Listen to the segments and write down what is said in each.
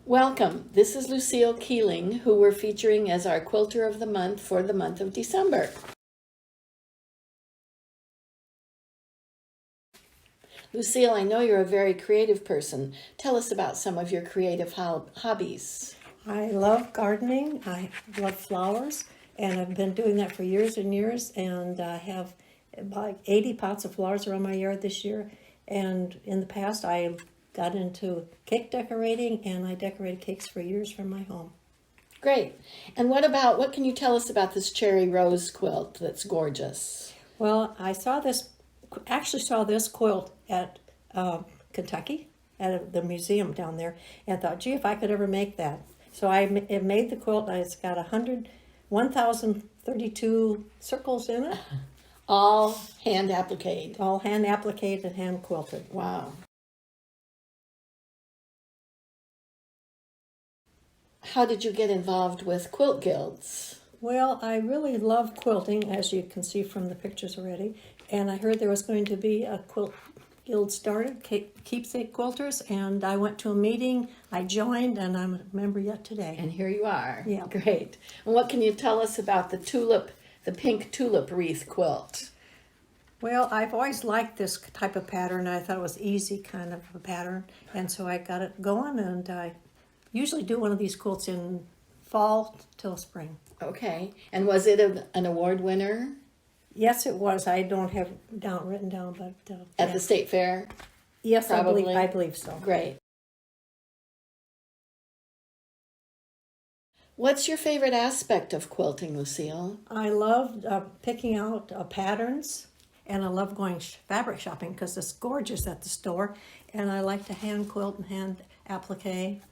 Welcome. This is Lucille Keeling, who we're featuring as our Quilter of the Month for the month of December. Lucille, I know you're a very creative person. Tell us about some of your creative hobbies. I love gardening. I love flowers, and I've been doing that for years and years. And I have about 80 pots of flowers around my yard this year. And in the past, I got into cake decorating, and I decorated cakes for years from my home. Great. And what can you tell us about this cherry rose quilt that's gorgeous? Well, I saw this quilt at Kentucky, at the museum down there, and thought, gee, if I could ever make that. So I made the quilt, and it's got 1,032 circles in it. All hand appliqued. All hand appliqued and hand quilted. Wow. How did you get involved with quilt guilds? Well, I really love quilting, as you can see from the pictures already. And I heard there was going to be a quilt guild started, Keepsake Quilters, and I went to a meeting, I joined, and I'm a member yet today. And here you are. Yeah. Great. And what can you tell us about the pink tulip wreath quilt? Well, I've always liked this type of pattern. I thought it was easy kind of a pattern, and so I got it going, and I usually do one of these quilts in fall till spring. Okay. And was it an award winner? Yes, it was. I don't have written down, but At the state fair? Yes, probably. I believe so. Great. What's your favorite aspect of quilting, Lucille? I love picking out patterns, and I love going fabric shopping because it's gorgeous at the store, and I like to hand quilt and hand applique,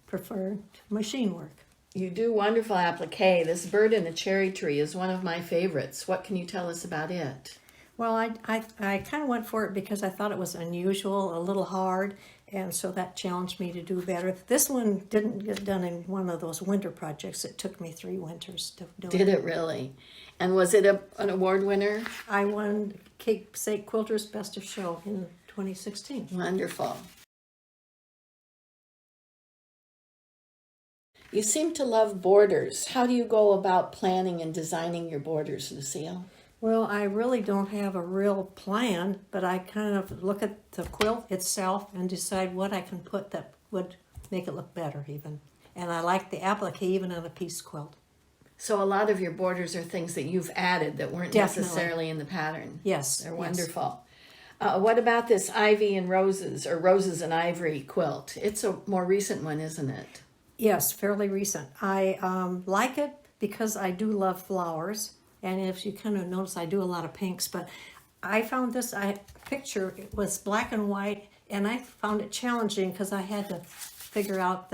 prefer machine work. You do wonderful applique. This bird in the cherry tree is one of my favorites. What can you tell us about it? Well, I kind of went for it because I thought it was unusual, a little hard, and so that challenged me to do better. This one didn't get done in one of those winter projects. It took me 3 winters to do it. Did it really? And was it an award winner? I won Keepsake Quilters Best of Show in 2016. Wonderful. You seem to love borders. How do you go about planning and designing your borders, Lucille? Well, I really don't have a real plan, but I kind of look at the quilt itself and decide what I can put that would make it look better even. And I like the applique even on a piece quilt. So a lot of your borders are things that you've added that weren't Definitely. necessarily in the pattern. Yes. They're yes. wonderful. What about this ivy and roses, or roses and ivory quilt? It's a more recent one, isn't it? Yes, fairly recent. I like it because I do love flowers. And if you kind of notice, I do a lot of pinks. But I found this picture, it was black and white, and I found it challenging because I had to figure out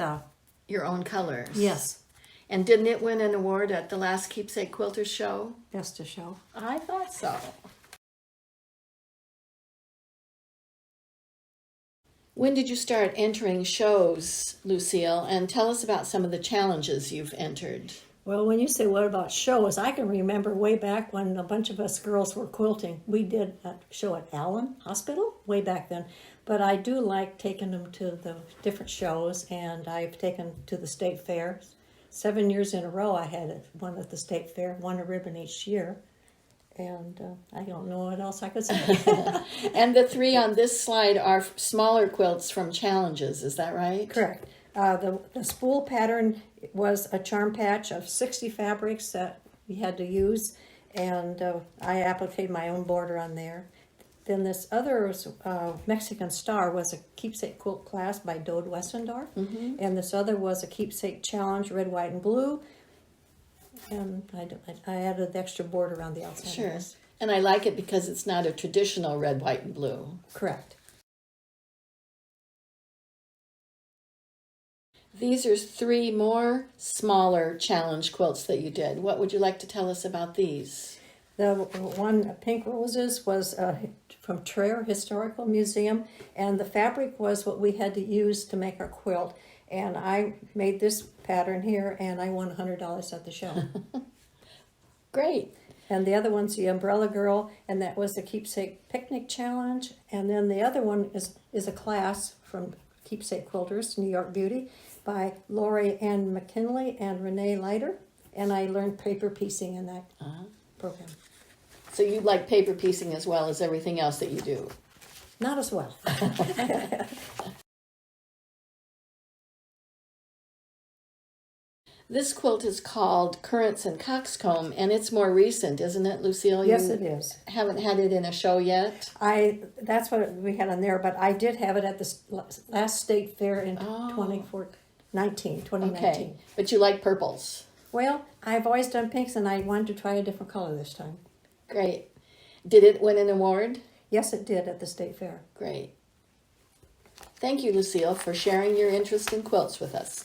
Your own colors. Yes. And didn't it win an award at the last Keepsake Quilters show? Best of Show. I thought so. When did you start entering shows, Lucille? And tell us about some of the challenges you've entered. Well, when you say what about shows, I can remember way back when a bunch of us girls were quilting. We did a show at Allen Hospital way back then. But I do like taking them to the different shows, and I've taken to the state fairs. 7 years in a row I had one at the state fair, won a ribbon each year. And I don't know what else I could say. And the 3 on this slide are smaller quilts from challenges, is that right? Correct. The spool pattern was a charm patch of 60 fabrics that we had to use, and I appliqued my own border on there. Then this other Mexican Star was a keepsake quilt class by Dode Westendorf, and this other was a keepsake challenge, red, white, and blue. And I added the extra border around the outside. Sure. And I like it because it's not a traditional red, white, and blue. Correct. These are 3 more smaller challenge quilts that you did. What would you like to tell us about these? The one, Pink Roses, was from Traer Historical Museum, and the fabric was what we had to use to make our quilt. And I made this pattern here, and I won $100 at the show. Great. And the other one's the Umbrella Girl, and that was the Keepsake Picnic Challenge. And then the other one is a class from Keepsake Quilters, New York Beauty, by Lori Ann McKinley and Renee Leiter, and I learned paper piecing in that program. So you like paper piecing as well as everything else that you do? Not as well. This quilt is called Currants and Coxcomb, and it's more recent, isn't it, Lucille? Yes, You it is. haven't had it in a show yet? That's what we had on there, but I did have it at the last state fair in 2019. Okay, but you like purples. Well, I've always done pinks, and I wanted to try a different color this time. Great. Did it win an award? Yes, it did at the state fair. Great. Thank you, Lucille, for sharing your interest in quilts with us.